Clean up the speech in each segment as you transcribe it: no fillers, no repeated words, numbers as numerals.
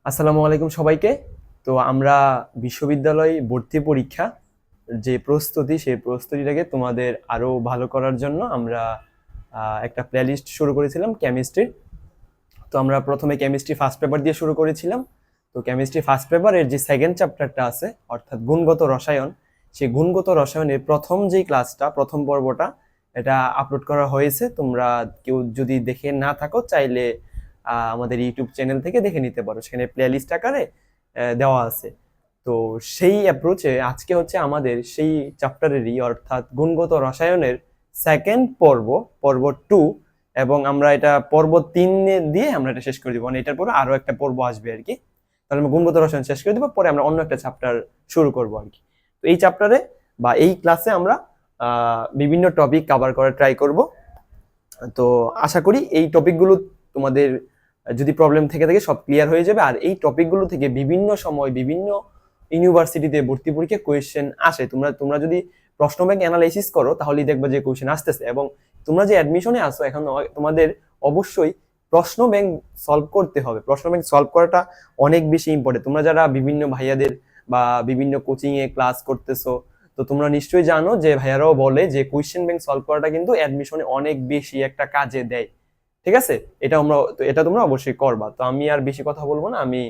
আসসালামু আলাইকুম সবাইকে। তো আমরা বিশ্ববিদ্যালয় ভর্তি পরীক্ষা যে প্রস্তুতি সেই প্রস্তুতিটাকে তোমাদের আরো ভালো করার জন্য আমরা একটা প্লেলিস্ট শুরু করেছিলাম কেমিস্ট্রির। তো আমরা প্রথমে কেমিস্ট্রি ফার্স্ট পেপার দিয়ে শুরু করেছিলাম। তো কেমিস্ট্রি ফার্স্ট পেপারের যে সেকেন্ড চ্যাপ্টারটা আছে অর্থাৎ গুণগত রসায়ন, সেই গুণগত রসায়নের প্রথম যেই ক্লাসটা প্রথম পর্বটা এটা আপলোড করা হয়েছে। তোমরা কেউ যদি দেখে না থাকো চাইলে আমাদের ইউটিউব চ্যানেল থেকে দেখে নিতে পারো, সেখানে প্লেলিস্ট আকারে দেওয়া আছে। তো সেই অ্যাপ্রোচে আজকে হচ্ছে আমাদের সেই চ্যাপ্টারেরই অর্থাৎ গুণগত রসায়নের সেকেন্ড পর্ব, পর্ব 2, এবং আমরা এটা পর্ব 3 দিয়ে আমরা এটা শেষ করে দিব। মানে এটার পরে আরো একটা পর্ব আসবে আর কি। তাহলে আমরা গুণগত রসায়ন শেষ করে দিব, পরে আমরা অন্য একটা চ্যাপ্টার শুরু করব আর কি। তো এই চ্যাপ্টারে বা এই ক্লাসে আমরা বিভিন্ন টপিক কভার করার ট্রাই করব। তো আশা করি এই টপিকগুলো তোমাদের যদি প্রবলেম থেকে থাকে সব ক্লিয়ার হয়ে যাবে। আর এই টপিকগুলো থেকে বিভিন্ন সময় বিভিন্ন ইউনিভার্সিটিতে ভর্তি পরীক্ষা কোয়েশ্চেন আসে। তোমরা যদি প্রশ্ন ব্যাংক অ্যানালাইসিস করো তাহলেই দেখবে যে কোয়েশ্চেন আসতেছে। এবং তোমরা যে অ্যাডমিশনে আসো এখন তোমাদের অবশ্যই প্রশ্ন ব্যাংক সলভ করতে হবে। প্রশ্ন ব্যাংক সলভ করাটা অনেক বেশি ইম্পর্টেন্ট। তোমরা যারা বিভিন্ন ভাইয়াদের বা বিভিন্ন কোচিং এ ক্লাস করতেছো, তো তোমরা নিশ্চয়ই জানো যে ভাইয়ারাও বলে যে কোয়েশ্চেন ব্যাংক সলভ করাটা কিন্তু অ্যাডমিশনে অনেক বেশি একটা কাজে দেয়। ঠিক আছে, এটা তোমরা অবশ্যই করবা। তো আমি আর বেশি কথা বলবো না, আমি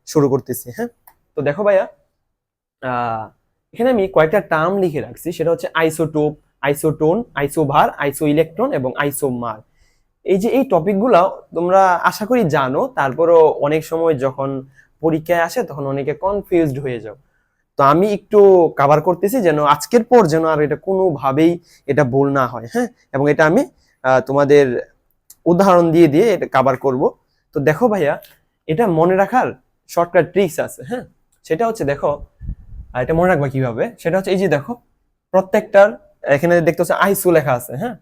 শুরু করতেছি। হ্যাঁ, তো দেখো ভাইয়া, এখানে আমি কয়েকটা টার্ম লিখে রাখছি। সেটা হচ্ছে আইসোটোপ, আইসোটোন, আইসোভার, আইসো ইলেকট্রন এবং আইসোমার। এই টপিকগুলো তোমরা আশা করি জানো, তারপরও অনেক সময় যখন পরীক্ষায় আসে তখন অনেকে কনফিউজড হয়ে যাও। তো আমি একটু কভার করতেছি যেন আজকের পর যেন আর এটা কোনোভাবেই এটা ভুল না হয়। হ্যাঁ, এবং এটা আমি তোমাদের উদাহরণ দিয়ে দিয়ে এটা কভার করব। তো দেখো ভাইয়া, এটা মনে রাখার শর্টকাট ট্রিক্স আছে। হ্যাঁ, সেটা হচ্ছে দেখো, এটা মনে রাখবা কিভাবে, সেটা হচ্ছে এই যে দেখো প্রত্যেকটার এখানে দেখতে হচ্ছে আইসো লেখা আছে। হ্যাঁ,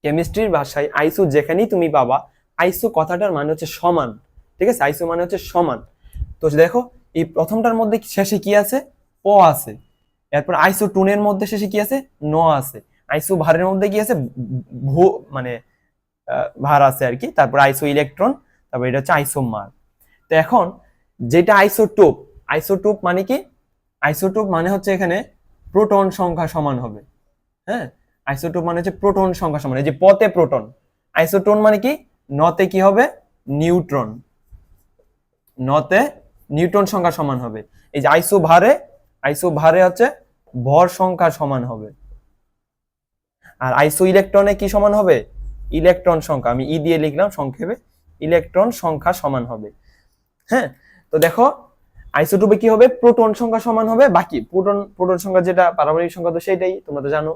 কেমিস্ট্রির ভাষায় আইসো যেখানেই তুমি পাবা, আইসো কথাটার মানে হচ্ছে সমান। ঠিক আছে, আইসো মানে হচ্ছে সমান। তো দেখো এই প্রথমটার মধ্যে শেষে কি আছে, ও আছে। এরপর আইসো টুনের মধ্যে শেষে কি আছে, ন আছে। আইসো ভারের মধ্যে কি আছে, ভো মানে ভার আছে আর কি। তারপর আইসো ইলেকট্রন, তারপর এটা হচ্ছে আইসোমার। তো এখন যেটা আইসোটোপ, আইসোটোপ মানে কি, আইসোটোপ মানে হচ্ছে এখানে প্রোটন সংখ্যা সমান হবে। হ্যাঁ, আইসোটোপ মানে হচ্ছে প্রোটন সংখ্যা সমান। এই যে পতে প্রোটন, আইসোটোন মানে কি, নতে কি হবে, নিউট্রন, নতে নিউট্রন সংখ্যা সমান হবে। এই যে আইসো ভারে হচ্ছে ভর সংখ্যা সমান হবে। আর আইসো ইলেকট্রনে কি সমান হবে, ইলেকট্রন সংখ্যা, আমি ই দিয়ে লিখলাম সংক্ষেপে, ইলেকট্রন সংখ্যা সমান হবে। হ্যাঁ, তো দেখো আইসোটোপে কি হবে, প্রোটন সংখ্যা সমান হবে। বাকি প্রোটন সংখ্যা যেটা পারমাণবিক সংখ্যা তো সেটাই তোমরা তো জানো।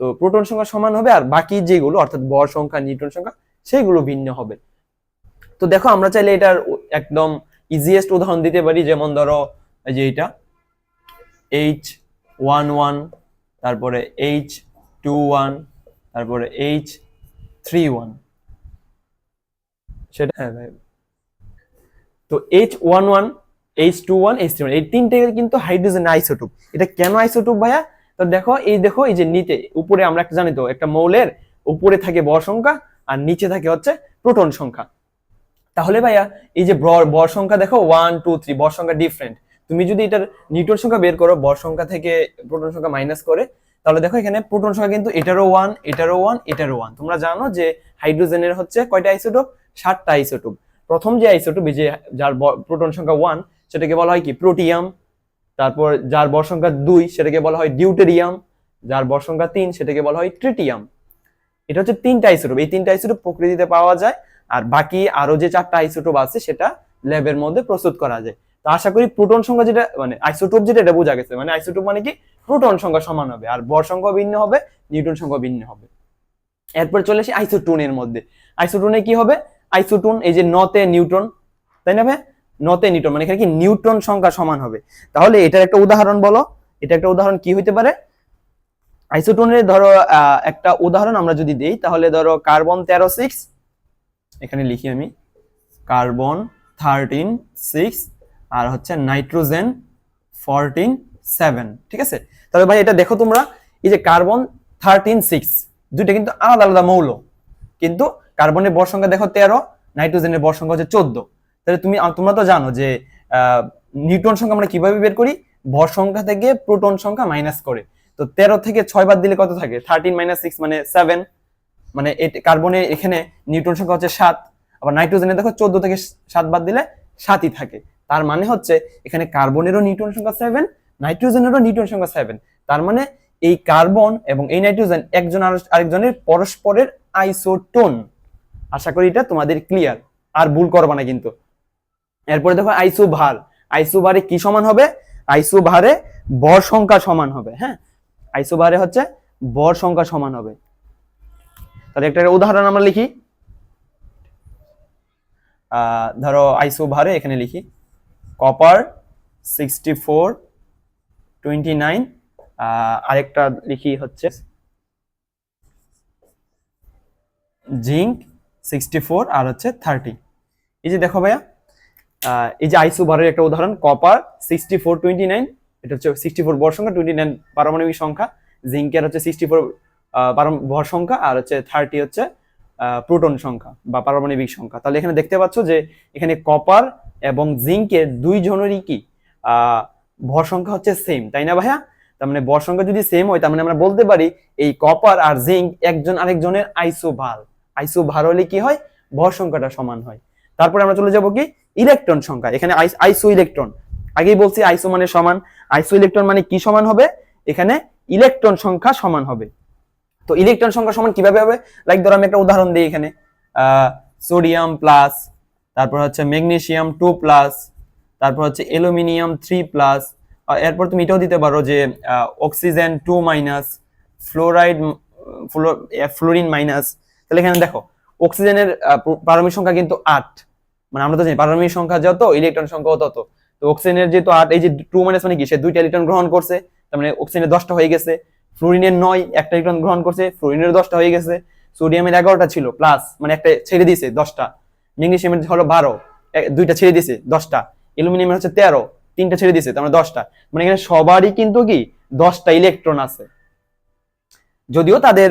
তো প্রোটন সংখ্যা সমান হবে, আর বাকি যেগুলো অর্থাৎ ভর সংখ্যা, নিউট্রন সংখ্যা, সেইগুলো ভিন্ন হবে। তো দেখো আমরা চাইলে এটার একদম ইজিয়েস্ট উদাহরণ দিতে পারি। যেমন ধরো এই যে এটা H11, তারপরে H21, তারপরে H31, সেটা হ্যাঁ ভাই। তো H11, H21, H31 এই তিনটে কিন্তু হাইড্রোজেন আইসোটোপ। এটা কেন আইসোটোপ ভাইয়া? তো দেখো এই যে নিচে উপরে আমরা একটা জানি তো, একটা মৌলের উপরে থাকে ভর সংখ্যা আর নিচে থাকে হচ্ছে প্রোটন সংখ্যা। তাহলে ভাইয়া এই যে ভর সংখ্যা দেখো 1 2 3 ভর সংখ্যা ডিফারেন্ট। তুমি যদি এটার নিউটন সংখ্যা বের করো ভর সংখ্যা থেকে প্রোটন সংখ্যা মাইনাস করে, তাহলে দেখো এখানে প্রোটন সংখ্যা কিন্তু এটারও 1, এটারও 1, এটারও 1। তোমরা জানো যে হাইড্রোজেনের হচ্ছে কয়টা আইসোটোপ, 7টা আইসোটোপ। প্রথম যে আইসোটোপ যে যার প্রোটন সংখ্যা 1 সেটাকে বলা হয় কি, প্রোটিয়াম। তারপর যার ভর সংখ্যা 2 সেটাকে বলা হয় ডিউটেরিয়াম। যার ভর সংখ্যা 3 সেটাকে বলা হয় ট্রিটিয়াম। এটা হচ্ছে 3টা আইসোটোপ। এই 3টা আইসোটোপ প্রকৃতিতে পাওয়া যায়, আর বাকি আরো যে 4টা আইসোটোপ আছে সেটা ল্যাবের মধ্যে প্রস্তুত করা যায়। তো আশা করি প্রোটন সংখ্যা যেটা মানে আইসোটোপ যেটা, এটা বোঝা গেছে। মানে আইসোটোপ মানে কি, প্রোটন সংখ্যা সমান হবে আর ভর সংখ্যা ভিন্ন হবে, নিউটন সংখ্যা ভিন্ন হবে। এরপর চলে আসি আইসোটোনের মধ্যে। আইসোটোনে কি হবে, আইসোটোন এই যে নতে নিউট্রন, তাই না ভাই, নতে নিউট্রন মানে এখানে কি নিউট্রন সংখ্যা সমান হবে। তাহলে এটার একটা উদাহরণ বলো, এটা একটা উদাহরণ কি হইতে পারে। আইসোটোনের ধরো একটা উদাহরণ আমরা যদি দেই, তাহলে ধরো কার্বন 13 6, এখানে লিখি আমি কার্বন 13 6, আর হচ্ছে নাইট্রোজেন 14 7। ঠিক আছে, তাহলে ভাই এটা দেখো তোমরা, এই যে কার্বন 13 6 দুইটা কিন্তু আলাদা আলাদা মৌল, কিন্তু কার্বনের ভর সংখ্যা দেখো 13, নাইট্রোজেনের ভর সংখ্যা হচ্ছে 14। তাহলে তোমরা তো জানো যে নিউট্রন সংখ্যা আমরা কিভাবে বের করি, ভর সংখ্যা থেকে প্রোটন সংখ্যা মাইনাস করে। তো 13 থেকে 6 বাদ দিলে কত থাকে, 13 - 6 মানে 7, মানে কার্বনে এখানে নিউট্রন সংখ্যা হচ্ছে 7, আবার নাইট্রোজেনে দেখো 14 থেকে 7 বাদ দিলে 7ই থাকে। তার মানে হচ্ছে এখানে কার্বনেরও নিউট্রন সংখ্যা 7, নাইট্রোজেনেরও নিউট্রন সংখ্যা 7। তার মানে এই কার্বন এবং এই নাইট্রোজেন একজন আরেকজনের পরস্পরের আইসোটোন। আশা করি এটা তোমাদের ক্লিয়ার, আর ভুল করবা না কিন্তু। এরপরে দেখো আইসোভার। আইসোভারে কি সমান হবে, আইসোভারে ভর সংখ্যা সমান হবে। হ্যাঁ, আইসোভারে হচ্ছে ভর সংখ্যা সমান হবে। তাহলে একটা উদাহরণ আমরা লিখি, ধরো আইসোভারে এখানে লিখি কপার 6429, আরেকটা লিখি হচ্ছে জিঙ্ক 64 আর হচ্ছে 30। এই যে দেখো ভাইয়া, এই যে আইসোভারের একটা উদাহরণ কপার 6429, এটা হচ্ছে 64 ভর সংখ্যা, 29 পারমাণবিক সংখ্যা। জিঙ্কের হচ্ছে 64 ভর সংখ্যা, আর হচ্ছে 30 হচ্ছে প্রোটন সংখ্যা বা পারমাণবিক সংখ্যা। তাহলে এখানে দেখতে পাচ্ছ যে এখানে কপার এবং জিঙ্কের দুইজনেরই কি ভর সংখ্যা হচ্ছে সেম, তাই না ভাইয়া? তার মানে ভর সংখ্যা যদি সেম হয়, তার মানে আমরা বলতে পারি এই কপার আর জিঙ্ক একজন আরেকজনের আইসোভার। আইসোভার হলে কি হয়, ভর সংখ্যাটা সমান হয়। তারপরে আমরা চলে যাব কি ইলেকট্রন সংখ্যা। এখানে আইসো ইলেকট্রন, আগেই বলছি আইসো মানে সমান, আইসো ইলেকট্রন মানে কি সমান হবে, এখানে ইলেকট্রন সংখ্যা সমান হবে। তো ইলেকট্রন সংখ্যা সমান কিভাবে হবে, লাইক ধরো আমি একটা উদাহরণ দিই এখানে, সোডিয়াম প্লাস, তারপর হচ্ছে ম্যাগনেসিয়াম 2+, তারপর হচ্ছে অ্যালুমিনিয়াম 3+, এরপর তুমি এটাও দিতে পারো যে অক্সিজেন 2-, ফ্লোরাইড ফ্লোরিন মাইনাস। তাহলে এখানে দেখো অক্সিজেনের পারমাণবিক সংখ্যা কিন্তু 8, মানে আমরা তো জানি পারমাণবিক সংখ্যা যত ইলেকট্রন সংখ্যাও তত। তো অক্সিজেনের যেহেতু 8, এই যে 2- মানে কি, সে 2টা ইলেকট্রন গ্রহণ করছে, তার মানে অক্সিজেনের 10টা হয়ে গেছে। ফ্লোরিনের 9, একটা ইলেকট্রন গ্রহণ করছে, ফ্লোরিনের 10টা হয়ে গেছে। সোডিয়ামের 11টা ছিল প্লাস, মানে একটা ছেড়ে দিয়েছে 10টা। ম্যাগনেসিয়ামের হলো 12, 2টা ছেড়ে দিয়েছে 10টা। অ্যালুমিনিয়ামের হচ্ছে 13, 3টা ছেড়ে দিয়েছে, তার মানে 10টা। মানে এখানে সবারই কিন্তু কি 10টা ইলেকট্রন আছে, যদিও তাদের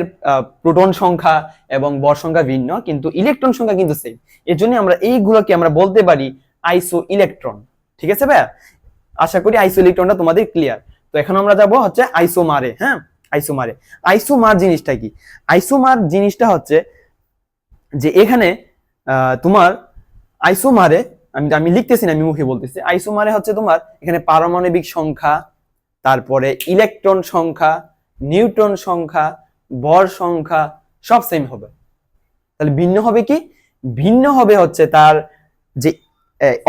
প্রোটন সংখ্যা এবং ভর সংখ্যা ভিন্ন, কিন্তু ইলেকট্রন সংখ্যা কিন্তু সেম। এর জন্য আমরা এইগুলোকে আমরা বলতে পারি আইসো ইলেকট্রন। ঠিক আছে ভাইয়া, আশা করি আইসো ইলেকট্রনটা তোমাদের ক্লিয়ার। তো এখন আমরা যাব হচ্ছে আইসোমারে। হ্যাঁ, আইসোমারে। আইসোমার জিনিসটা কি, আইসোমার জিনিসটা হচ্ছে যে এখানে তোমার আইসোমারে, আমি লিখতেছি না, আমি মুখে বলতেছি। আইসোমারে হচ্ছে তোমার এখানে পারমাণবিক সংখ্যা, তারপরে ইলেকট্রন সংখ্যা, নিউট্রন সংখ্যা, ভর সংখ্যা সব সেম হবে। তাহলে ভিন্ন হবে কি, ভিন্ন হবে হচ্ছে তার যে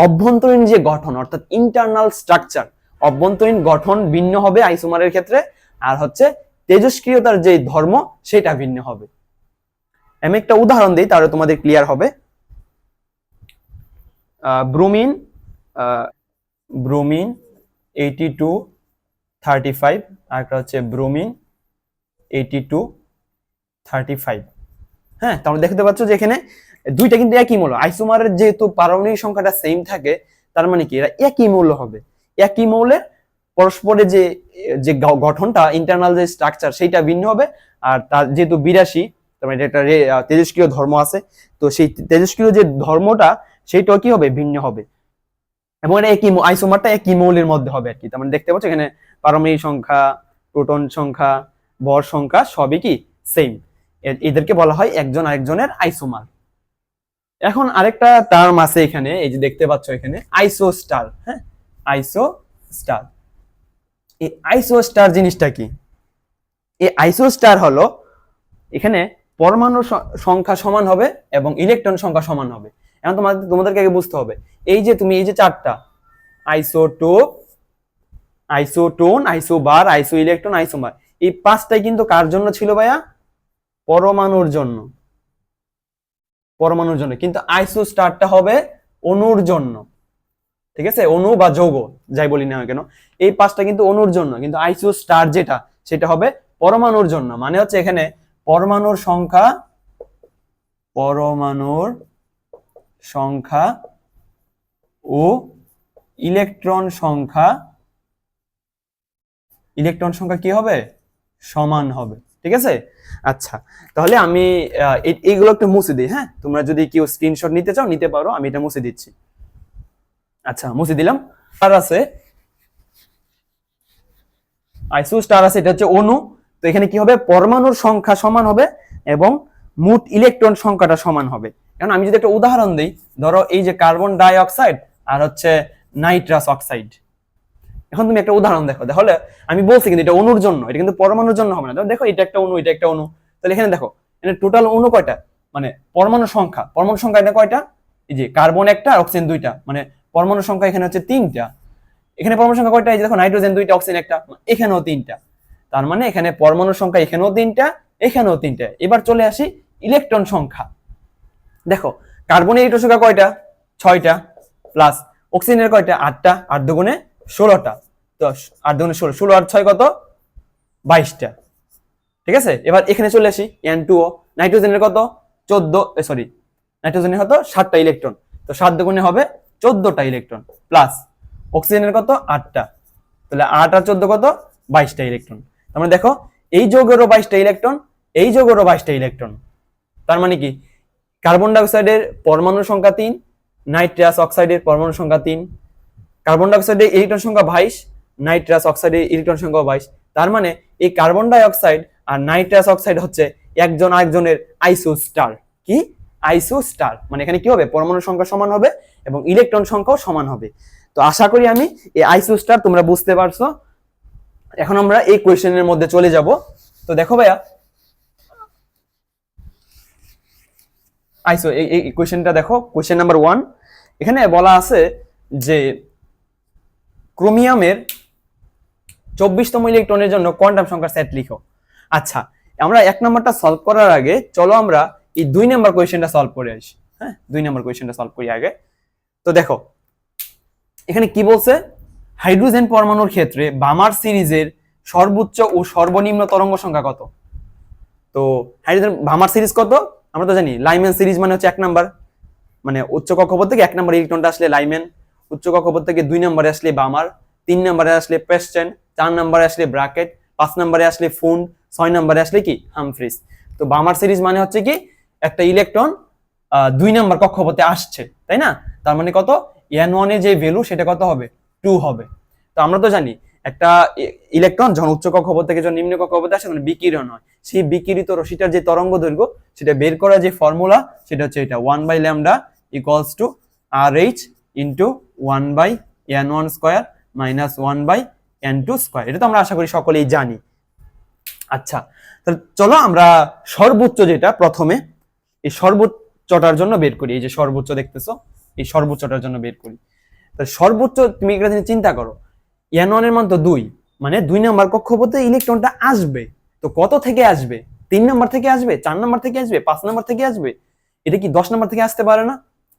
অভ্যন্তরীণ যে গঠন, অর্থাৎ ইন্টারনাল স্ট্রাকচার, অভ্যন্তরীণ গঠন ভিন্ন হবে আইসোমারের ক্ষেত্রে। আর হচ্ছে তেজস্ক্রিয়তার যে ধর্ম সেটা ভিন্ন হবে। আমি একটা উদাহরণ দিই, তাহলে তোমাদের ক্লিয়ার হবে। ব্রোমিন 8235, আর একটা হচ্ছে ব্রোমিন 8235। হ্যাঁ, তাহলে দেখতে পাচ্ছ যে এখানে দুইটা কিন্তু একই মৌল। আইসোমারের যেহেতু পারমাণবিক সংখ্যাটা সেম থাকে, তার মানে কি এরা একই মৌল হবে। একই মৌলের পরস্পরের যে যে গঠনটা, ইন্টারনাল যে স্ট্রাকচার সেইটা ভিন্ন হবে। আর তার যেহেতু 82, তার মানে একটা তেজস্ক্রিয় ধর্ম আছে, তো সেই তেজস্ক্রিয় যে ধর্মটা সেইটাও কি হবে, ভিন্ন হবে। এবং এটা একই আইসোমারটা একই মৌলের মধ্যে হবে আর কি। তার মানে দেখতে পাচ্ছ এখানে পারমাণবিক সংখ্যা, প্রোটন সংখ্যা, ভর সংখ্যা সবই কি সেম। এদেরকে বলা হয় একজন আরেকজনের আইসোমার। এখন আরেকটা টার্ম আছে এখানে, এই যে দেখতে পাচ্ছ এখানে আইসোস্টার। হ্যাঁ, আইসোস্টার। এই আইসোস্টার জিনিসটা কি, এই আইসোস্টার হলো এখানে পরমাণু সংখ্যা সমান হবে এবং ইলেকট্রন সংখ্যা সমান হবে। এখন তোমাদেরকে আগে বুঝতে হবে, এই যে তুমি এই যে চারটা আইসোটোপ, আইসোটোন, আইসোবার, আইসো ইলেকট্রন, আইসোমার, এই পাঁচটাই কিন্তু কার জন্য ছিল ভাইয়া, পরমাণুর জন্য। পরমাণুর জন্য, কিন্তু আইসোস্টারটা হবে অণুর জন্য। ঠিক আছে, অণু বা যৌগ যাই বলি না কেন, এই পাঁচটা কিন্তু অণুর জন্য, কিন্তু আইসোস্টার যেটা সেটা হবে পরমাণুর জন্য। মানে হচ্ছে এখানে পরমাণুর সংখ্যা ও ইলেকট্রন সংখ্যা কি হবে, সমান হবে। ঠিক আছে, আচ্ছা তাহলে আমি এইগুলো একটু মুছে দিই। হ্যাঁ, তোমরা যদি কেউ স্ক্রিনশট নিতে চাও নিতে পারো, আমি এটা মুছে দিচ্ছি। আচ্ছা মুছে দিলাম। স্টার আছে, আইসো স্টার আছে, এটা হচ্ছে অণু। তো এখানে কি হবে, পরমাণুর সংখ্যা সমান হবে এবং মোট ইলেকট্রন সংখ্যাটা সমান হবে। কারণ আমি যদি একটা উদাহরণ দিই, ধরো এই যে কার্বন ডাই অক্সাইড আর হচ্ছে নাইট্রাস অক্সাইড। এখন তুমি একটা উদাহরণ দেখো, তাহলে আমি বলছি কিন্তু এটা অণুর জন্য, এটা কিন্তু পরমাণুর জন্য হবে না। দেখো এটা একটা অণু, এটা একটা অণু, তাহলে এখানে দেখো এখানে টোটাল অণু কয়টা, মানে পরমাণু সংখ্যা এটা কয়টা, এই যে কার্বন একটা আর অক্সিজেন দুইটা, মানে পরমাণু সংখ্যা এখানে হচ্ছে তিনটা। এখানে পরমাণু সংখ্যা কয়টা, এই যে দেখো নাইট্রোজেন দুইটা, অক্সিজেন একটা, এখানেও তিনটা। তার মানে এখানে পরমাণুর সংখ্যা এখানেও তিনটা, এখানেও তিনটা। এবার চলে আসি ইলেকট্রন সংখ্যা। দেখো কার্বনের ইলেকট্রন সংখ্যা কয়টা, 6টা, প্লাস অক্সিজেনের কয়টা, 8টা, 8 দুগুণে 16টা, 10, 8 দুগুণে 16, 16 আর 6 কত, 22টা। ঠিক আছে, এবার এখানে চলে আসি N2O, নাইট্রোজেনের কত, 14, নাইট্রোজেনের কত 7টা ইলেকট্রন, তো 7 দুগুণে হবে 14টা ইলেকট্রন, প্লাস অক্সিজেনের কত 8টা, তাহলে 8 আর 14 কত, 22টা ইলেকট্রন। তার মানে দেখো এই যৌগেরও 22টা ইলেকট্রন, এই যৌগেরও 22টা ইলেকট্রন। তার মানে কি, কার্বন ডাই অক্সাইডের পরমাণু সংখ্যা 3, নাইট্রাস অক্সাইডের পরমাণু সংখ্যা 3, কার্বন ডাই অক্সাইডের ইলেকট্রন সংখ্যা 22, নাইট্রাস অক্সাইডের ইলেকট্রন সংখ্যা 22। তার মানে এই কার্বন ডাই অক্সাইড আর নাইট্রাস অক্সাইড হচ্ছে একজন আরেকজনের আইসোস্টার। কি, আইসোস্টার, মানে এখানে কি হবে, পরমাণু সংখ্যা সমান হবে এবং ইলেকট্রন সংখ্যাও সমান হবে। তো আশা করি আমি এই আইসোস্টার তোমরা বুঝতে পারছো। এখন আমরা এই কোয়েশ্চেনের মধ্যে চলে যাব। তো দেখো ভাইয়া, আইসো এই কোয়েশ্চেনটা দেখো, কোয়েশ্চেন নাম্বার 1। এখানে বলা আছে যে ক্রোমিয়ামের 24তম ইলেকট্রনের জন্য কোয়ান্টাম সংখ্যার সেট লিখো। আচ্ছা, আমরা 1 নম্বরটা সলভ করার আগে চলো আমরা এই 2 নম্বর কোয়েশ্চেনটা সলভ করে আসি। হ্যাঁ, 2 নম্বর কোয়েশ্চেনটা সলভ করি আগে। তো দেখো এখানে কি বলছে, হাইড্রোজেন পরমাণুর ক্ষেত্রে বামার সিরিজের সর্বোচ্চ ও সর্বনিম্ন তরঙ্গ সংখ্যা কত। তো হাইড্রোজেন বামার সিরিজ কত, আমরা তো জানি লাইম্যান সিরিজ মানে হচ্ছে 1 নাম্বার, মানে উচ্চ কক্ষপথ থেকে 1 নম্বর ইলেকট্রনটা আসলে লাইম্যান, উচ্চ কক্ষপথ থেকে 2 নম্বরে আসলে বামার, 3 নম্বরে আসলে প্রেস্টন, 4 নম্বরে আসলে ব্র্যাকেট, 5 নম্বরে আসলে ফুন্ড, 6 নম্বরে আসলে কি হামফ্রিজ। তো বামার সিরিজ মানে হচ্ছে কি, একটা ইলেকট্রন 2 নম্বর কক্ষপথে আসছে, তাই না। তার মানে কত, n1 এর যে ভ্যালু সেটা কত হবে, 2 হবে। তো আমরা তো জানি একটা ইলেকট্রন যখন উচ্চ কক্ষপথ থেকে যখন নিম্ন কক্ষপথে আসে তখন বিকিরণ হয়, সেই বিকিরিত রশ্মিটার যে তরঙ্গ দৈর্ঘ্য সেটা বের করার যে ফর্মুলা সেটা হচ্ছে এটা 1/λ = RH * 1/n1² - 1/n2²। এটা তো আমরা আশা করি সকলেই জানি। আচ্ছা, তাহলে চলো আমরা সর্বোচ্চ যেটা প্রথমে এই সর্বোচ্চটার জন্য বের করি। এই যে সর্বোচ্চ দেখতেছো, এই সর্বোচ্চটার জন্য বের করি। তাহলে সর্বোচ্চ তুমি একটা জিনিস চিন্তা করো, n1 এর মান তো 2, মানে 2 নম্বর কক্ষপথে ইলেকট্রনটা আসবে, তো কত থেকে আসবে, 3 নম্বর থেকে আসবে, 4 নম্বর থেকে আসবে, 5 নম্বর থেকে আসবে। এটা কি 10 নম্বর থেকে আসতে পারে না,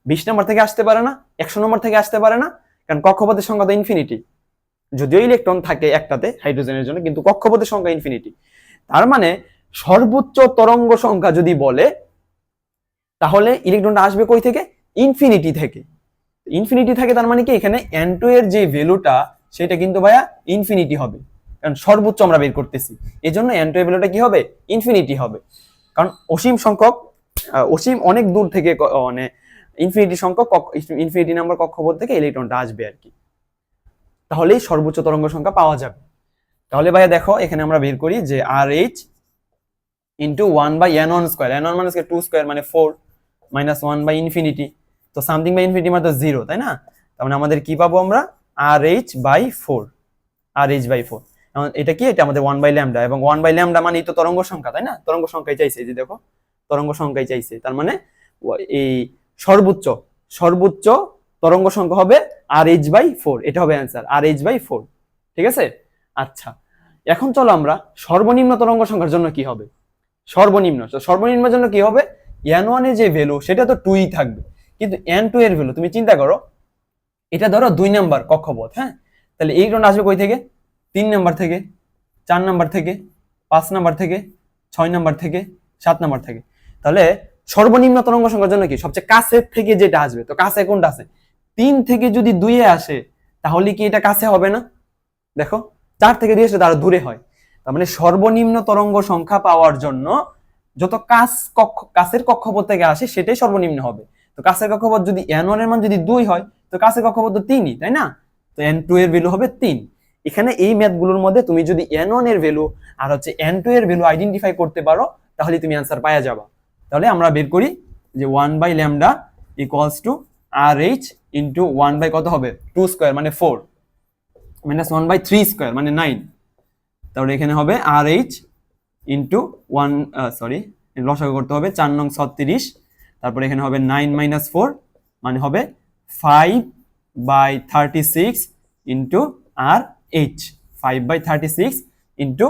20 নম্বর থেকে আসতে পারে না, 100 নম্বর থেকে আসতে পারে না, কারণ কক্ষপথের সংখ্যা তো ইনফিনিটি। যদিও ইলেকট্রন থাকে একটাতে হাইড্রোজেনের জন্য, কিন্তু কক্ষপথের সংখ্যা ইনফিনিটি। তার মানে সর্বোচ্চ তরঙ্গ সংখ্যা যদি বলে, তাহলে ইলেকট্রনটা আসবে কই থেকে, ইনফিনিটি থেকে। ইনফিনিটি থাকে, তার মানে কি এখানে n2 এর যে ভ্যালুটা সেটা কিন্তু ভাইয়া ইনফিনিটি হবে, কারণ সর্বোচ্চ আমরা বের করতেছি, এই জন্য n2 এর ভ্যালুটা কি হবে, ইনফিনিটি হবে। কারণ অসীম সংখ্যক, অসীম অনেক দূর থেকে, মানে ইনফিনিটি সংখ্যক, ইনফিনিটি নাম্বার কক্ষপথ থেকে ইলেকট্রনটা আসবে আর কি, তাহলেই সর্বোচ্চ তরঙ্গ সংখ্যা পাওয়া যাবে। তাহলে ভাইয়া দেখো এখানে আমরা বের করি যে RH * 1/n1², n1 মানে 2² মানে 4 - 1/∞, তো সামথিং বাই ইনফিনিটি মানে তো 0, তাই না। তার মানে আমাদের কি পাবো আমরা, RH/4, RH/4। এখন এটা কি, এটা আমাদের 1/λ, এবং 1/λ মানে তো তরঙ্গ সংখ্যা, তাই না, তরঙ্গ সংখ্যাই চাইছে, এই যে দেখো তরঙ্গ সংখ্যাই চাইছে। তার মানে এই সর্বোচ্চ তরঙ্গ সংখ্যা হবে RH/4, এটা হবে অ্যান্সার, RH/4। ঠিক আছে। আচ্ছা, এখন চলো আমরা সর্বনিম্ন তরঙ্গ সংখ্যার জন্য কি হবে, সর্বনিম্নের জন্য কি হবে, n1 এর যে ভ্যালু সেটা তো 2ই থাকবে, কিন্তু n2 এর ভ্যালু তুমি চিন্তা করো, এটা ধরো 2 নাম্বার কক্ষপথ, হ্যাঁ, তাহলে এই ইলেকট্রন আসবে কই থেকে, 3 নাম্বার থেকে, 4 নাম্বার থেকে, 5 নাম্বার থেকে, 6 নাম্বার থেকে, 7 নাম্বার থেকে। তাহলে সর্বনিম্ন তরঙ্গ সংখ্যার জন্য কি, সবচেয়ে কাছের থেকে যেটা আসবে, তো কাছে কোনটা আছে, 3 থেকে যদি 2 এ আসে তাহলে কি এটা কাছে হবে না, দেখো 4 থেকে 2 আসলে তার দূরে হয়। তার মানে সর্বনিম্ন তরঙ্গ সংখ্যা পাওয়ার জন্য যত কাছের কক্ষপথ থেকে আসে সেটাই সর্বনিম্ন হবে। তো কাছের কক্ষপথ যদি n1 এর মান যদি 2 হয়, তো কাছে কক্ষপথ তো 3ই, তাই না? তো n2 এর ভ্যালু হবে 3। এখানে এই ম্যাথগুলোর মধ্যে তুমি যদি n1 এর ভ্যালু আর হচ্ছে n2 এর ভ্যালু আইডেন্টিফাই করতে পারো তাহলে তুমি অ্যান্সার পাওয়া যাবে। তাহলে আমরা বের করি যে 1/λ ইকুয়ালস টু RH ইন্টু 1 কত হবে 2 স্কয়ার মানে 4 মাইনাস 1/3 স্কয়ার মানে 9। তাহলে এখানে হবে RH ইন্টু 1 সরি লসাগু করতে হবে 4 নং 36, তারপরে এখানে হবে 9 - 4 মানে হবে 5/36 ইন্টু RH, 5/36 ইন্টু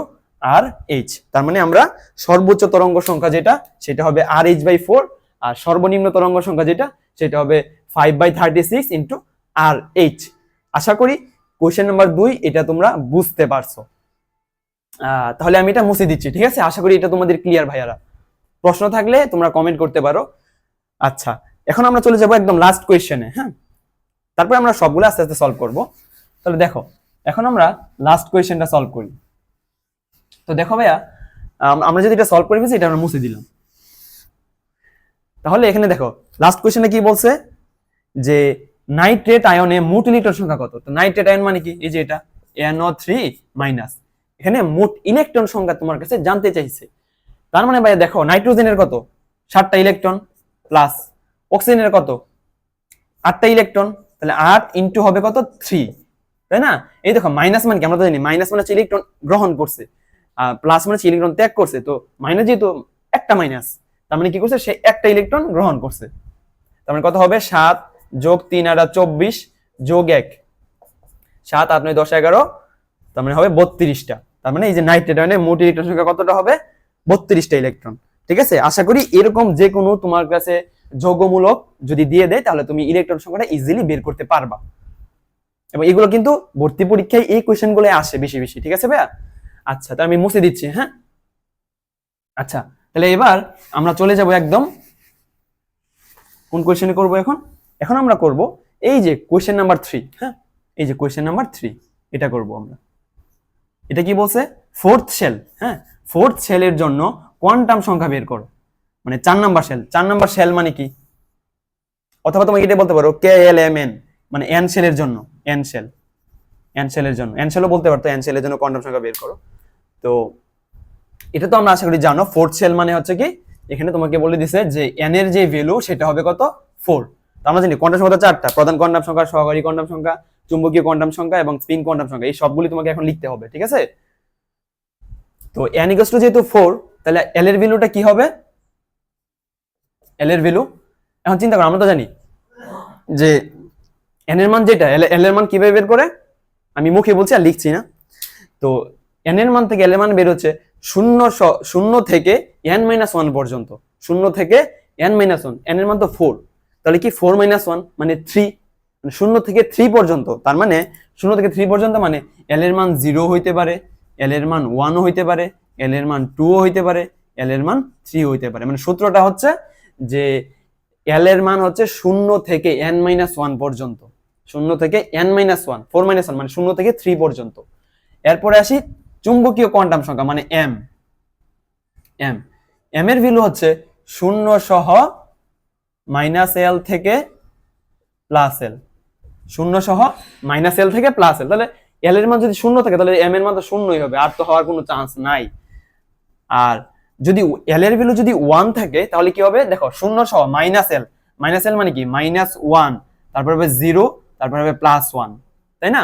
RH। তার মানে আমরা সর্বোচ্চ তরঙ্গ সংখ্যা যেটা সেটা হবে RH/4, আর সর্বনিম্ন তরঙ্গ সংখ্যা যেটা সেটা হবে 5/36 ইন্টু RH। আশা করি কোশ্চেন নাম্বার 2 এটা তোমরা বুঝতে পারছো। তাহলে আমি এটা মুছে দিচ্ছি, ঠিক আছে? আশা করি এটা তোমাদের ক্লিয়ার ভাইয়ারা। প্রশ্ন থাকলে তোমরা কমেন্ট করতে পারো। আচ্ছা, এখন আমরা চলে যাব একদম লাস্ট কোয়েশ্চেনে। হ্যাঁ, তারপরে আমরা সবগুলো আস্তে আস্তে সলভ করব। তাহলে দেখো এখন আমরা লাস্ট কোয়েশ্চেনটা সলভ করি। তো দেখো ভাইয়া, আমরা যদি এটা সলভ করে ফেলছি এটা আমরা মুছে দিলাম। তাহলে এখানে দেখো লাস্ট কোয়েশ্চেনে কি বলছে যে নাইট্রেট আয়নে মোট ইলেকট্রন সংখ্যা কত। তো নাইট্রেট আয়ন মানে কি, এই যে এটা NO3-, এখানে মোট ইলেকট্রন সংখ্যা তোমার কাছে জানতে চাইছে। তার মানে ভাই দেখো নাইট্রোজেনের কত 7টা ইলেকট্রন প্লাস অক্সিজেনের কত 8টা ইলেকট্রন, তাহলে 8 ইনটু হবে কত 3, তাই না? এই দেখো মাইনাস মানে কি আমরা তো জানি মাইনাস মানে হচ্ছে ইলেকট্রন গ্রহণ করছে, আর প্লাস মানে হচ্ছে ইলেকট্রন ত্যাগ করছে। তো মাইনাস যেহেতু একটা মাইনাস, তার মানে কি করছে সে একটা ইলেকট্রন গ্রহণ করছে। তার মানে কত হবে 7 যোগ 3 আর 24 যোগ 1, 7 8 9 10 11, তার মানে হবে 32টা। তার মানে এই যে নাইট্রেট আয়নে মোট ইলেকট্রন সংখ্যা কতটা হবে 32টা ইলেকট্রন। ঠিক আছে, আশা করি এরকম যে কোনো তোমার কাছে যোগমূলক যদি দিয়ে দেয় তাহলে তুমি ইলেকট্রন সংখ্যাটা ইজিলি বের করতে পারবা। এবং এগুলো কিন্তু ভর্তি পরীক্ষায় এই কোশ্চেন গুলো আসে বেশি বেশি। ঠিক আছে ভাইয়া? আচ্ছা, তাহলে আমি মুছে দিচ্ছি। হ্যাঁ, আচ্ছা তাহলে এবার আমরা চলে যাব একদম কোন কোশ্চেনে করব এখন। এখন আমরা করব এই যে কোশ্চেন নাম্বার 3। হ্যাঁ, এই যে কোশ্চেন নাম্বার 3 এটা করব আমরা। এটা কি বলছে ফোর্থ শেল। হ্যাঁ, ফোর্থ শেলের জন্য কোয়ান্টাম সংখ্যা বের করো, মানে 4 নাম্বার শেল। 4 নাম্বার শেল মানে কি, অথবা তুমি এটা বলতে পারো KLMN মানে এন শেলের জন্য, এন শেল, এন শেলের জন্য, এন শেলও বলতে পারতো, এন শেলের জন্য কোয়ান্টাম সংখ্যা বের করো। তো এটা তো আমরা আশা করি জানো। ফোর্থ শেল মানে হচ্ছে কি, এখানে তোমাকে বলে দিছে যে এন এর যে ভ্যালু সেটা হবে কত 4। তো আমরা জানি কোয়ান্টাম সংখ্যা 4টা, প্রধান কোয়ান্টাম সংখ্যা, সহকারী কোয়ান্টাম সংখ্যা, চুম্বকীয় কোয়ান্টাম সংখ্যা এবং স্পিন কোয়ান্টাম সংখ্যা, এই সবগুলি তোমাকে এখন লিখতে হবে। ঠিক আছে, তো n ইকুয়ালস টু যেহেতু 4, তাহলে l এর ভ্যালুটা কি হবে, l এর ভ্যালু এখন চিন্তা করো, আমরা তো জানি যে n এর মান যেটা, l এর মান কিভাবে বের করে, আমি মুখে বলছি আর লিখছি না। তো n এর মান থেকে l এর মান বের হচ্ছে 0 থেকে n-1 পর্যন্ত, 0 থেকে n-1, n এর মান তো 4, তাহলে কি 4 - 1 মানে 3, মানে 0 থেকে 3 পর্যন্ত। তার মানে 0 থেকে 3 পর্যন্ত মানে l এর মান 0 হইতে পারে, l এর মান 1 ও হইতে পারে, l এর মান 2 ও হইতে পারে, l এর মান 3 হইতে পারে। মানে সূত্রটা হচ্ছে যে l এর মান হচ্ছে 0 থেকে n-1 পর্যন্ত, 0 থেকে n-1, 4 - 1 মানে 0 থেকে 3 পর্যন্ত। এরপরে আসি চুম্বকীয় কোয়ান্টাম সংখ্যা মানে m, m এর ভ্যালু হচ্ছে 0 সহ -l থেকে +l, 0 সহ -l থেকে +l। তাহলে l এর মান যদি 0 থাকে তাহলে m এর মান তো 0ই হবে, আর তো হওয়ার কোনো চান্স নাই। আর যদি l এর ভ্যালু যদি 1 থাকে তাহলে কি হবে, দেখো 0 সহ -l, -l মানে কি -1, তারপর হবে 0, তারপর হবে +1, তাই না?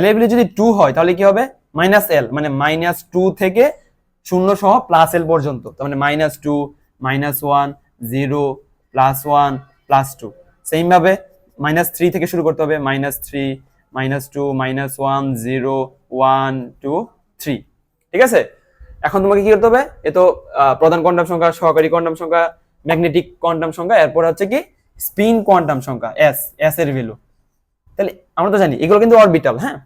l এর ভ্যালু যদি 2 হয় তাহলে কি হবে -l মানে -2 থেকে 0 সহ +l পর্যন্ত, তার মানে -2, -1, 0, +1, +2। সেম ভাবে -3 থেকে শুরু করতে হবে, -3, -2, -1, 0, 1, 2, 3। ঠিক আছে, এখন তোমাকে কি করতে হবে, এ তো প্রধান কোয়ান্টাম সংখ্যা, সহকারী কোয়ান্টাম সংখ্যা, ম্যাগনেটিক কোয়ান্টাম সংখ্যা, এরপর হচ্ছে কি স্পিন কোয়ান্টাম সংখ্যা s এর ভ্যালু। তাহলে আমরা তো জানি এগুলো কিন্তু অরবিটাল। হ্যাঁ,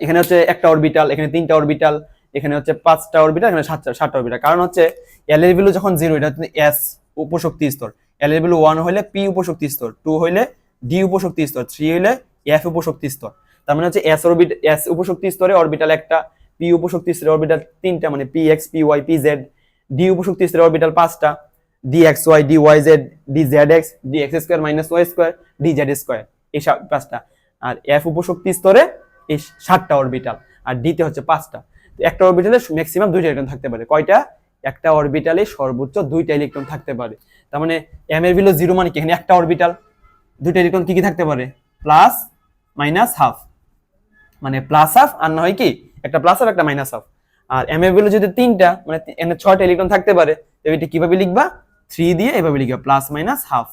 এখানে হচ্ছে একটা অরবিটাল, এখানে 3টা অরবিটাল, এখানে হচ্ছে 5টা অরবিটাল, এখানে 7টা অরবিটাল। কারণ হচ্ছে l এর ভ্যালু যখন 0 এটা হচ্ছে s উপশক্তি স্তর, l এর ভ্যালু 1 হইলে p উপশক্তি স্তর, 2 হইলে d উপশক্তি স্তর, 3 হইলে f উপশক্তি স্তর। তার মানে হচ্ছে s উপশক্তি স্তরে অরবিটাল একটা, p উপশক্তি স্তরে অরবিটাল 3টা মানে px, py, pz, d উপশক্তি স্তরে অরবিটাল 5টা, dxy, dyz, dzx, dx² - y² dz²। এই 5টা, আর এফ উপশক্তি স্তরে এই 7টা অরবিটাল, আর ডিতে হচ্ছে 5টা। তো একটা অরবিটালে ম্যাক্সিমাম 2টা ইলেকট্রন থাকতে পারে। কয়টা? একটা অরবিটালে সর্বোচ্চ 2টা ইলেকট্রন থাকতে পারে। তার মানে এম এর ভ্যালু 0 মানে কি এখানে একটা অরবিটাল, 2টা ইলেকট্রন কি কি থাকতে পারে? প্লাস মাইনাস হাফ, মানে প্লাস হাফ আর না হয় কি একটা প্লাস হাফ একটা মাইনাস হাফ। আর এম এর ভ্যালু যদি 3টা মানে এখানে 6টা ইলেকট্রন থাকতে পারে, তো এটা কিভাবে লিখবা? 3 দিয়ে এভাবে লিখবা প্লাস মাইনাস হাফ।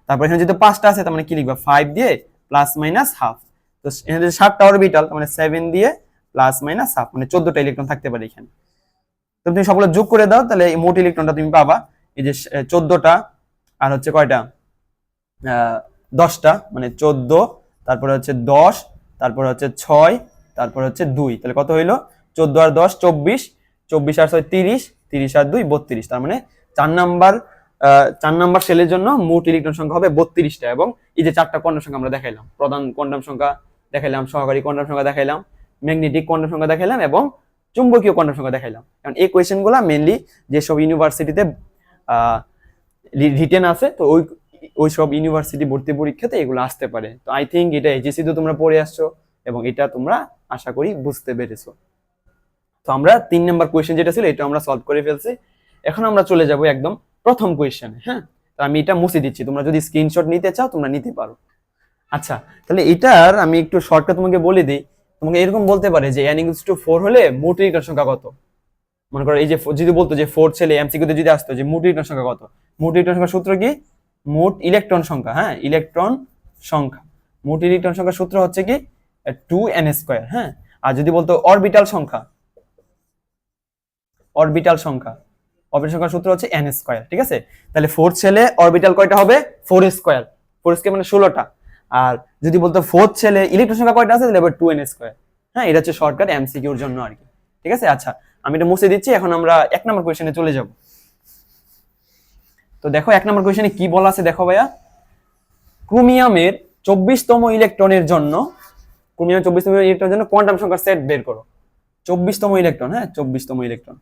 তারপর এখানে যদি 5টা আছে তার মানে কি লিখবা? 5 দিয়ে প্লাস মাইনাস হাফ। তো এখানে যদি 7টা অরবিটাল মানে 7 দিয়ে প্লাস মাইনাস হাফ, মানে 14টা ইলেকট্রন থাকতে পারে এখানে। তো তুমি সবগুলো যোগ করে দাও, তাহলে এই মোট ইলেকট্রনটা তুমি পাবা এই যে 14টা, আর হচ্ছে কয়টা? 10টা, মানে 14, তারপরে হচ্ছে 10, তারপরে হচ্ছে 6, তারপরে হচ্ছে 2, তাহলে কত হইলো? 14 আর 10 24, 24 আর 6 30, 30 আর 2 32। তার মানে 4 নাম্বার সেলের জন্য মোট ইলেকট্রন সংখ্যা হবে 32টা। এবং এই যে 4টা কোয়ান্টাম সংখ্যা আমরা দেখাইলাম, প্রধান কোয়ান্টাম সংখ্যা দেখাইলাম, সহকারী কোয়ান্টাম সংখ্যা দেখাইলাম, ম্যাগনেটিক কোয়ান্টাম সংখ্যা দেখাইলাম এবং চুম্বকীয় কোয়ান্টাম সংখ্যা দেখাইলাম। কারণ এই কোয়েশ্চেনগুলো মেইনলি যেসব ইউনিভার্সিটিতে রিটেন আছে, তো ওই সব ইউনিভার্সিটি ভর্তি পরীক্ষাতে এগুলো আসতে পারে। তো আই থিঙ্ক এটা এইচএসসি তো তোমরা পড়ে আসছো এবং এটা তোমরা আশা করি বুঝতে পেরেছো। তো আমরা 3 নাম্বার কোয়েশ্চেন যেটা ছিল এটা আমরা সলভ করে ফেলছি। এখন আমরা চলে যাব একদম প্রথম কোয়েশ্চেনে। হ্যাঁ, তো আমি এটা মুছে দিচ্ছি, তোমরা যদি স্ক্রিনশট নিতে চাও তোমরা নিতে পারো। আচ্ছা, তাহলে এটার আমি একটু শর্টকাট তোমাকে বলে দিই। তোমাকে এরকম বলতে পারে যে n = 4 হলে মোট ইলেকট্রন সংখ্যা কত? মনে করো এই যে যদি বলতো যে 4 ছেলে এমসিকিউতে যদি আসতো যে মোট ইলেকট্রন সংখ্যা কত, মোট ইলেকট্রন সংখ্যার সূত্র কি? মোট ইলেকট্রন সংখ্যা, হ্যাঁ ইলেকট্রন সংখ্যা, মোট ইলেকট্রন সংখ্যার সূত্র হচ্ছে কি 2n²। হ্যাঁ, আর যদি বলতো অরবিটাল সংখ্যা, অরবিটাল সংখ্যার সূত্র হচ্ছে n²। ঠিক আছে, তাহলে 4 ছেলে অরবিটাল কয়টা হবে? 4² 4² মানে 16টা। আর যদি বলতো 4 ছেলে ইলেকট্রন সংখ্যা কয়টা আছে, তাহলে হবে 2n²। হ্যাঁ, এটা হচ্ছে শর্টকাট এমসিকিউর জন্য আর কি। ঠিক আছে, আচ্ছা আমি এটা মুছে দিচ্ছি। এখন আমরা 1 নম্বর কোশ্চেনে চলে যাব। তো দেখো 1 নম্বর কোশ্চেনে কি বলা আছে দেখো ভাইয়া, ক্রোমিয়ামের 24তম ইলেকট্রনের জন্য, ক্রোমিয়ামের 24তম ইলেকট্রনের জন্য কোয়ান্টাম সংখ্যার সেট বের করো। 24তম ইলেকট্রন, হ্যাঁ 24তম ইলেকট্রন।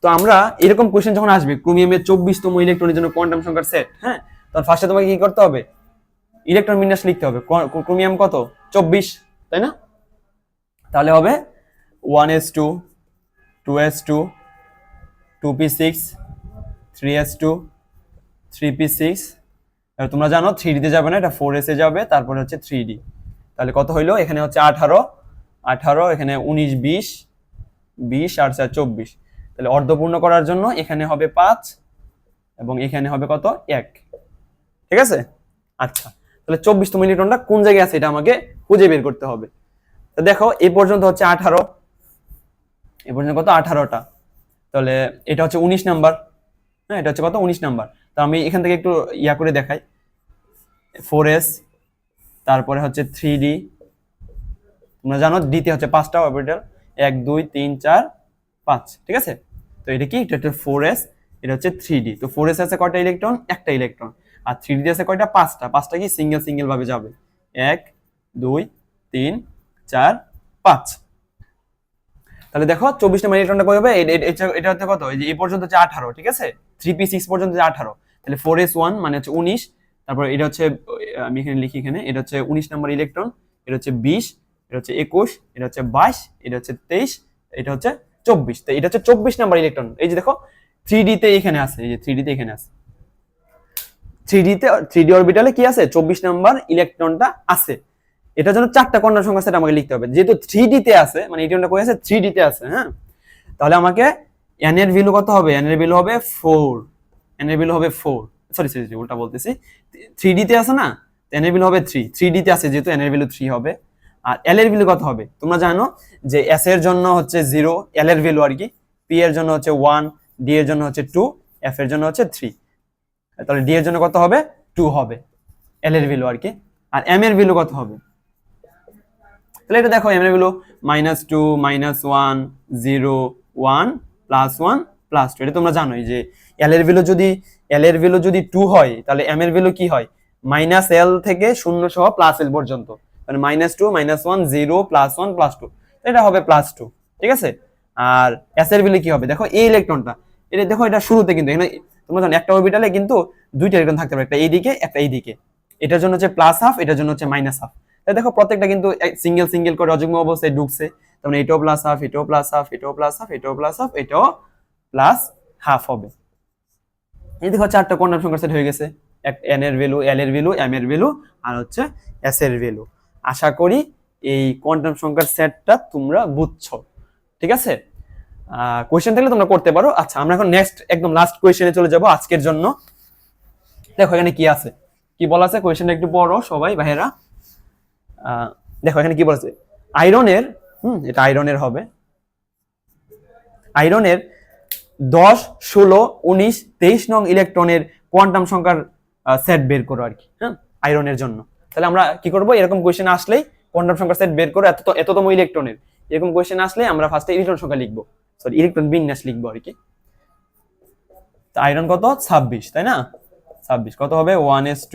তো আমরা এরকম কোশ্চেন যখন আসবে ক্রোমিয়ামের 24তম ইলেকট্রনের জন্য কোয়ান্টাম সংখ্যার সেট, হ্যাঁ তখন ফার্স্টে তোমাকে কি করতে হবে? ইলেকট্রন বিন্যাস লিখতে হবে। ক্রোমিয়াম কত? 24, তাই না? তাহলে হবে 1s2, 2s2, 2p6, 3s2, 3p6। তোমরা জানো 3d তে যাবে না, এটা 4s এ যাবে, তারপরে হচ্ছে 3d। তাহলে কত হইলো? এখানে হচ্ছে 18, এখানে 19, 20 আর 24। তাহলে অর্ধপূর্ণ করার জন্য এখানে হবে 5 এবং এখানে হবে কত? 1। ঠিক আছে, আচ্ছা তাহলে 24তম ইলেকট্রনটা কোন জায়গায় আছে এটা আমাকে খুঁজে বের করতে হবে। তো দেখো এই পর্যন্ত হচ্ছে 18, এই পর্যন্ত কত? 18টা। তাহলে এটা হচ্ছে 19 নাম্বার। হ্যাঁ, এটা হচ্ছে কত? 19 নাম্বার। তো আমি এখান থেকে একটু ইয়া করে দেখাই। 4s, তারপরে হচ্ছে 3d, তোমরা জানো d তে হচ্ছে 5টা অরবিটাল, 1 2 3 4 5। ঠিক আছে, তো এটা কি? এটা হচ্ছে 4s, এটা হচ্ছে 3d। তো 4s আছে কয়টা ইলেকট্রন? একটা ইলেকট্রন। আর 3d আছে কয়টা? 5টা। 5টা কি সিঙ্গেল ভাবে যাবে, 1 2 3 4 5। তাহলে দেখো 24 নম্বর ইলেকট্রনটা কই হবে? এটা হচ্ছে কত? এই পর্যন্ত হচ্ছে 18। ঠিক আছে, 3p6 পর্যন্ত হচ্ছে 18। তাহলে 4s1 মানে হচ্ছে 19। তারপর এটা হচ্ছে আমি এখানে লিখি, এখানে এটা হচ্ছে 19 নম্বর ইলেকট্রন, এটা হচ্ছে 20, এটা হচ্ছে 21, এটা হচ্ছে 22, এটা হচ্ছে 23, এটা হচ্ছে 24। তো এটা হচ্ছে 24 নাম্বার ইলেকট্রন। এই যে দেখো 3d তে এখানে আছে, এই যে 3d তে এখানে আছে, 3d অরবিটালে কি আছে? 24 নাম্বার ইলেকট্রনটা আছে। এটার জন্য 4টা কোয়ান্টাম সংখ্যা সেট আমাকে লিখতে হবে। যেহেতু 3d তে আছে, মানে ইলেকট্রনটা কই আছে? 3d তে আছে। হ্যাঁ, তাহলে আমাকে n এর ভ্যালু কত হবে? n এর ভ্যালু হবে 4, n এর ভ্যালু হবে 4, সরি উল্টা বলতেছি, 3d তে আছে না, n এর ভ্যালু হবে 3, 3d তে আছে যেহেতু n এর ভ্যালু 3 হবে। আর l এর ভ্যালু কত হবে? তোমরা জানো যে s এর জন্য হচ্ছে 0, l এর ভ্যালু আর কি, p এর জন্য হচ্ছে 1, d এর জন্য হচ্ছে 2, f এর জন্য হচ্ছে 3। তাহলে d এর জন্য কত হবে? 2 হবে l এর ভ্যালু আর কি। আর m এর ভ্যালু কত হবে? তাহলে এটা দেখো m এর ভ্যালু -2, -1, 0, 1, +1, +2। এটা তোমরা জানোই যে l এর ভ্যালু যদি 2 হয় তাহলে m এর ভ্যালু কি হয়? -l থেকে 0 সহ +l পর্যন্ত। মানে -2, -1, 0, +1, +2, এটা হবে +2। ঠিক আছে, আর s এর ভ্যালু কি হবে? দেখো এই ইলেকট্রনটা, এটা দেখো এটা শুরুতে কিন্তু এখানে তোমরা জানো একটা অরবিটালে কিন্তু 2টা ইলেকট্রন থাকতে পারে, একটা এইদিকে একটা এইদিকে। এটার জন্য হচ্ছে প্লাস হাফ, এটার জন্য হচ্ছে মাইনাস হাফ। তাই দেখো প্রত্যেকটা কিন্তু সিঙ্গেল সিঙ্গেল করে অযুগ্ম অবস্থায় ঢুকছে, তার মানে এটাও প্লাস হাফ, এটাও প্লাস হাফ, এটাও প্লাস হাফ, এটাও প্লাস হাফ, এটাও প্লাস হাফ হবে। এই দেখো চারটা কোয়ান্টাম সংখ্যার সেট হয়ে গেছে, এন এর ভ্যালু, এল এর ভ্যালু, এম এর ভ্যালু আর হচ্ছে এস এর ভ্যালু। আশা করি এই কোয়ান্টাম সংখ্যার সেটটা তোমরা বুঝছো, ঠিক আছে? কোয়েশ্চেন থাকলে তোমরা করতে পারো। আচ্ছা, আমরা এখন নেক্সট একদম লাস্ট কোয়েশ্চেনে চলে যাব আজকের জন্য। দেখো এখানে কি আছে, কি বলা আছে, কোয়েশ্চেনটা একটু পড়ো সবাই ভাইয়েরা। দেখো এখানে কি বলেছে, আয়রনের, এটা আয়রনের হবে, আয়রনের 10, 16, 19, 23 নং ইলেকট্রনের কোয়ান্টাম সংখ্যার সেট বের করো আর কি, হ্যাঁ, আয়রনের জন্য। তাহলে আমরা কি করব, এরকম কোয়েশ্চেন আসলেই কোয়ান্টাম সংখ্যার সেট বের করো, এততম ইলেকট্রনের এরকম কোয়েশ্চেন আসলে আমরা ফার্স্টে ইলেকট্রন সংখ্যা লিখবো, সরি ইলেকট্রন বিন্যাস লিখবো আর কি। আয়রন কত, 26, তাই না? 26 কত হবে, 1s2,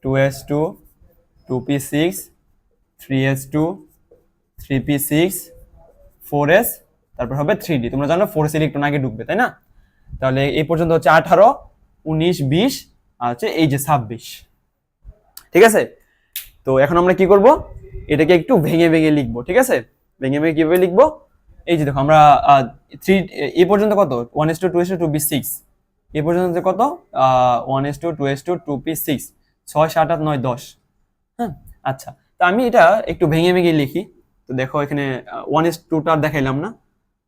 2s2, 2p6, 3s2, 3p6, 4s, তারপর হবে 3d। তোমরা জানো 4s ইলেকট্রন আগে ঢুকবে, তাই না? তাহলে এই পর্যন্ত হচ্ছে 18, 19, 20 আর হচ্ছে এই যে 26, ঠিক আছে? তো এখন আমরা কি করব, এটাকে একটু ভেঙে ভেঙে লিখবো, ঠিক আছে? ভেঙে ভেঙে কিভাবে লিখবো, এই যে দেখো আমরা 3 এই পর্যন্ত কত, 1s2, 2s2, 2p6, এই পর্যন্ত কত, 1s2, 2s2, 2p6, 6, 7, 8, 9, 10, হ্যাঁ। আচ্ছা, তা আমি এটা একটু ভেঙে ভেঙে লিখি। তো দেখো এখানে 1s2টা দেখাইলাম না,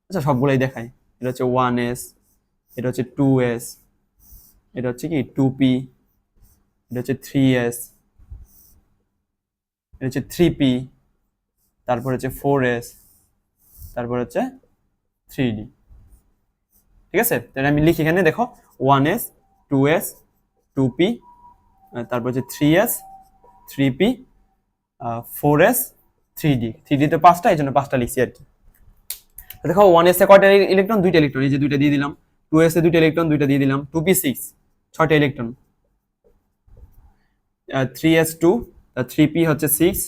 আচ্ছা সবগুলাই দেখাই। এটা হচ্ছে 1s, এটা হচ্ছে 2s, এটা হচ্ছে কি 2p, এটা হচ্ছে 3s, এটা হচ্ছে 3p, তারপর হচ্ছে 4s, তারপর হচ্ছে 3d, ঠিক আছে? তাহলে আমি লিখি এখানে, দেখো 1s, 2s, 2p, তারপর হচ্ছে 3s, 3p, 4s, 3d, 3d তো 5টা, এই জন্য 5টা লিখছি আর কি। দেখো 1s এ কয়টা ইলেকট্রন, 2টা ইলেকট্রন, এই যে 2টা দিয়ে দিলাম। 2s এ 2টা ইলেকট্রন, 2টা দিয়ে দিলাম। 2p6 6টা ইলেকট্রন। 3s2, 3p হচ্ছে 6,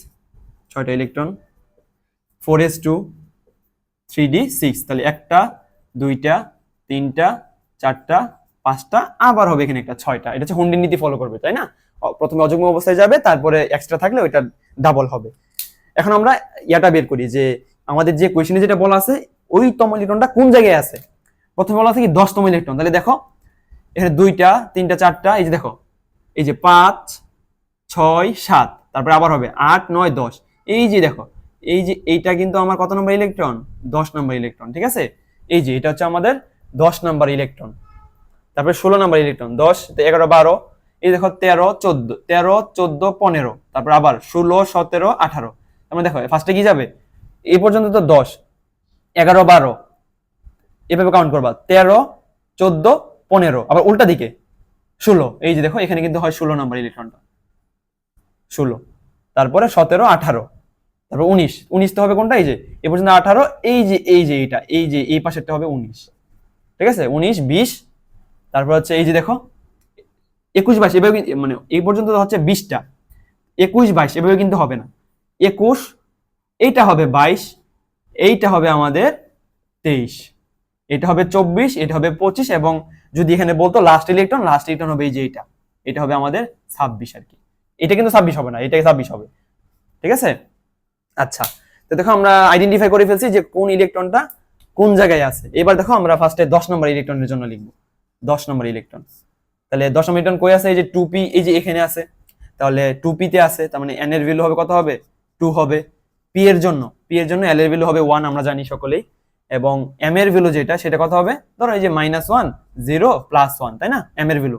6টা ইলেকট্রন। 4s2, 3d 6, তাহলে 1টা 2টা 3টা 4টা 5টা, আবার হবে এখানে একটা 6টা। এটা হচ্ছে হুন্ডির নীতি ফলো করবে, তাই না? প্রথমে অযুগ্ম অবস্থায় যাবে, তারপরে এক্সট্রা থাকলে ওইটা ডাবল হবে। এখন আমরা ইয়াটা বের করি যে আমাদের যে কোয়েশ্চেনে যেটা বলা আছে ওই তম ইলেকট্রনটা কোন জায়গায় আছে। প্রথমে বলা আছে কি 10তম ইলেকট্রন, তাহলে দেখো এখানে 2টা 3টা 4টা, এই যে দেখো এই যে 5, 6, 7, তারপরে আবার হবে 8, 9, 10, এই যে দেখো এই যে এইটা কিন্তু আমার কত নম্বর ইলেকট্রন, 10 নম্বর ইলেকট্রন, ঠিক আছে? এই যে এটা হচ্ছে আমাদের 10 নম্বর ইলেকট্রন। তারপরে 16 নম্বর ইলেকট্রন, 10, 11, 12, এই দেখো 13, 14, 13, 14, 15, তারপর আবার 16, 17, 18। আমরা দেখো ফার্স্টে কি যাবে, এই পর্যন্ত তো 10, 11, 12 এভাবে কাউন্ট করবা, 13, 14, 15, আবার উল্টা দিকে 16, এই যে দেখো এখানে কিন্তু হয় 16 নম্বর ইলেকট্রনটা, 16, তারপরে 17, 18, তারপর 19, 19 তো হবে কোনটা, এই যে এই পর্যন্ত 18, এই যে এটা এই যে এই পাশেরটা হবে 19, ঠিক আছে? 19, 20, তারপর হচ্ছে এই যে দেখো 21, 22, এভাবে মানে এই পর্যন্ত হচ্ছে 20টা, 21, 22 এভাবে কিন্তু হবে না। 21, এইটা হবে 22, এইটা হবে আমাদের 23, এটা হবে 24, এটা হবে 25, এবং যদি এখানে বলতো লাস্ট ইলেকট্রন হবে এই যে এটা হবে আমাদের 26 আর কি। এটা কিন্তু 26 হবে না, এটা 26 হবে, ঠিক আছে? আচ্ছা, তো দেখো আমরা আইডেন্টিফাই করে ফেলছি যে কোন ইলেকট্রনটা কোন জায়গায় আছে। এবার দেখো আমরা ফার্স্টে 10 নম্বর ইলেকট্রনের জন্য লিখব 10 নম্বর ইলেকট্রন। তাহলে 10 নম্বর ইলেকট্রন কই আছে, এই যে 2p, এই যে এখানে আছে, তাহলে 2p তে আছে, তার মানে n এর ভ্যালু হবে কত, হবে 2 হবে। p এর জন্য l এর ভ্যালু হবে 1, আমরা জানি সকলেই, এবং m এর ভ্যালু যেটা সেটা কত হবে, ধরো এই যে -1, 0, +1, তাই না? m এর ভ্যালু,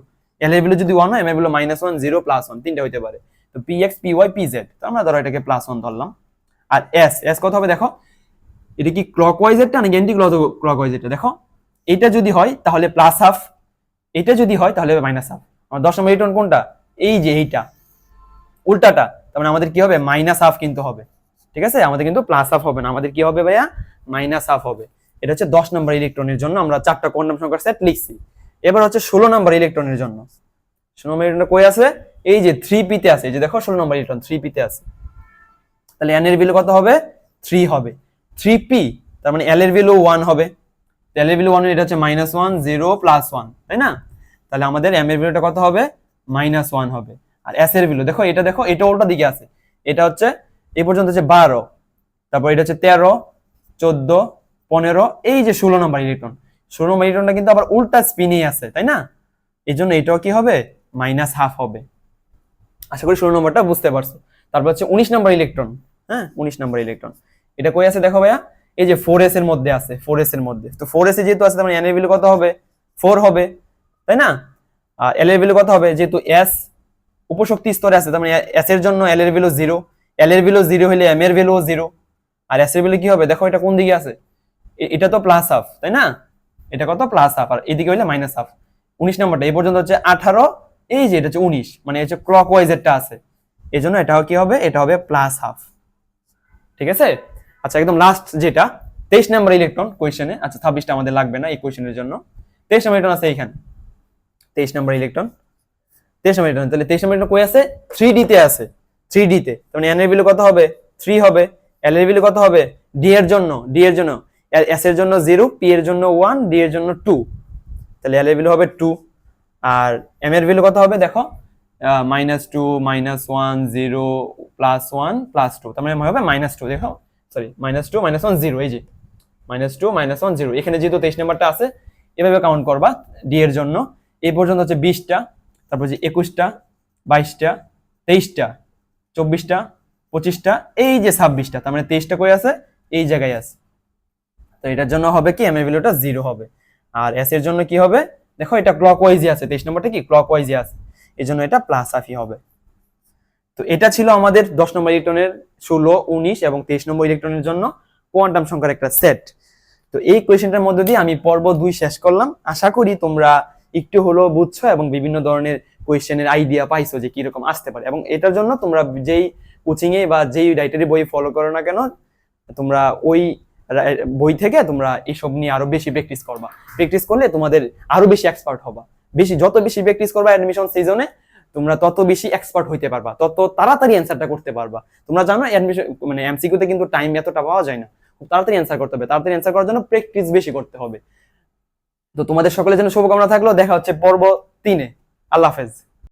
l এর ভ্যালু যদি 1 হয়, m এর ভ্যালু -1, 0, +1, তিনটা হইতে পারে। তো px, py, pz, তো আমরা ধরো এটাকে +1 ধরলাম। আর s কত হবে, দেখো এটা কি ক্লকওয়াইজ এরটা নাকি অ্যান্টি ক্লকওয়াইজ এটা, দেখো এটা যদি হয় তাহলে +1/2, এটা যদি হয় তাহলে -1/2। আমার 10 নম্বর ইলেকট্রন কোনটা, এই যে এইটা, উল্টাটা, তার মানে আমাদের কি হবে, -1/2 কিন্তু হবে, ঠিক আছে? আমাদের কিন্তু +1/2 হবে না, আমাদের কি হবে ভাইয়া, -1/2 হবে। এটা হচ্ছে 10 নম্বর ইলেকট্রনের জন্য আমরা 4টা কোয়ান্টাম সংখ্যার সেট লিখছি। এবার হচ্ছে 16 নম্বর ইলেকট্রনের জন্য। 16 নম্বর ইলেকট্রন কই আছে, এই যে 3p তে আছে, এই যে দেখো 16 নম্বর ইলেকট্রন 3p তে আছে। তাহলে n এর ভ্যালু কত হবে, 3 হবে। 3p, তার মানে l এর ভ্যালু 1 হবে। l এর ভ্যালু 1, এটা হচ্ছে -1, 0, +1, তাই না? তাহলে আমাদের m এর ভ্যালুটা কত হবে, -1 হবে। আর এস এর ভ্যালু দেখো এটা উল্টা দিকে আছে, এটা হচ্ছে এই পর্যন্ত হচ্ছে 12, তারপর এটা হচ্ছে 13, 14, 15, এই যে 16 নম্বর ইলেকট্রন, 16 নম্বর ইলেকট্রনটা কিন্তু আবার উল্টা স্পিনেই আছে, তাই না? এই জন্য এটাও কি হবে, -12 হবে। আশা করি 16 নম্বরটা বুঝতে পারছো। তারপর হচ্ছে 19 নম্বর ইলেকট্রন। হ্যাঁ, 19 নম্বর ইলেকট্রন এটা কই আছে দেখো ভাইয়া, এই যে 4s এর মধ্যে আছে, 4s এর মধ্যে। তো 4s এ যেহেতু আছে তার মানে n এর ভ্যালু কত হবে, 4 হবে, তাই না? আর l এর ভ্যালু কত হবে, যেহেতু s উপশক্তি স্তরে আছে তার মানে s এর জন্য l এর ভ্যালু 0, l এর ভ্যালু 0 হলে m এর ভ্যালু 0, আর s এর ভ্যালু কি হবে দেখো, এটা কোন দিকে আছে, এটা তো প্লাস হাফ, তাই না? এটা কত, প্লাস হাফ, আর এদিকে হইলে মাইনাস হাফ। 19 নম্বরটা এই পর্যন্ত হচ্ছে 18, এই যে এটা হচ্ছে 19, মানে হচ্ছে ক্লকওয়াইজ এরটা আছে, এই জন্য এটাও কি হবে, এটা হবে প্লাস হাফ। ঠিক আছে? আচ্ছা, একদম লাস্ট যেটা 23 নম্বর ইলেকট্রন কোয়েশ্চেনে, আচ্ছা 26টা আমাদের লাগবে না এই কোয়েশ্চেনের জন্য। 23 নম্বর ইলেকট্রন আছে এইখানে, 23 নম্বর ইলেকট্রন, 23 নম্বর ইলেকট্রন, তাহলে 23 নম্বর ইলেকট্রন কই আছে, 3d তে আছে, 3d তে, তার মানে n এর ভ্যালু কত হবে, 3 হবে, l এর ভ্যালু কত হবে, d এর জন্য, s এর জন্য 0, p এর জন্য 1, d এর জন্য 2, তাহলে l এর ভ্যালু হবে 2, আর m এর ভ্যালু কত হবে দেখো, -2, -1, 0, +1, +2, তার মানে হবে -2, দেখো সরি -2, -1, 0, এই যে -2, -1, 0, এখানে যেহেতু 23 নাম্বারটা আছে এভাবে কাউন্ট করবা ডি এর জন্য। এই পর্যন্ত হচ্ছে 20টা, তারপর যে 21টা, 22টা, 23টা, 24টা, 25টা, এই যে 26টা, তার মানে 23টা কই আছে, এই জায়গায় আছে। তো এটার জন্য হবে কি, এম এর ভ্যালুটা 0 হবে। আর এস এর জন্য কি হবে দেখো, এটা ক্লকওয়াইজে আছে, 23 নম্বরটা কি ক্লকওয়াইজে আছে, এই জন্য এটা প্লাস হাফই হবে। তো এটা ছিল আমাদের 10 নম্বর ইলেকট্রনের 16, 19 এবং 23 নম্বর ইলেকট্রনের জন্য কোয়ান্টাম সংখ্যার একটা সেট। তো এই কোয়েশ্চেনটার মধ্যে দিয়ে আমি পর্ব 2 শেষ করলাম। আশা করি তোমরা একটু হলেও বুঝছো এবং বিভিন্ন ধরনের কোয়েশ্চেনের আইডিয়া পাইছো যে কিরকম আসতে পারে, এবং এটার জন্য তোমরা যেই কোচিং এ বা যেই রাইটারি বই ফলো করো না কেন, তোমরা ওই বই থেকে তোমরা এইসব নিয়ে আরো বেশি প্র্যাকটিস করবা। প্র্যাকটিস করলে তোমাদের আরো বেশি এক্সপার্ট হবা। যত বেশি প্র্যাকটিস করবা অ্যাডমিশন সিজনে, তোমরা তত বেশি এক্সপার্ট হইতে পারবা, তত তাড়াতাড়ি অ্যান্সারটা করতে পারবা। তোমরা জানো অ্যাডমিশন মানে এমসিকিউতে কিন্তু টাইম এতটা পাওয়া যায় না, খুব তাড়াতাড়ি অ্যান্সার করতে হবে। তাড়াতাড়ি অ্যান্সার করার জন্য প্র্যাকটিস বেশি করতে হবে। তো তোমাদের সকলের জন্য শুভকামনা থাকলো, দেখা হচ্ছে পর্ব 3-এ। আল্লাহ হাফেজ।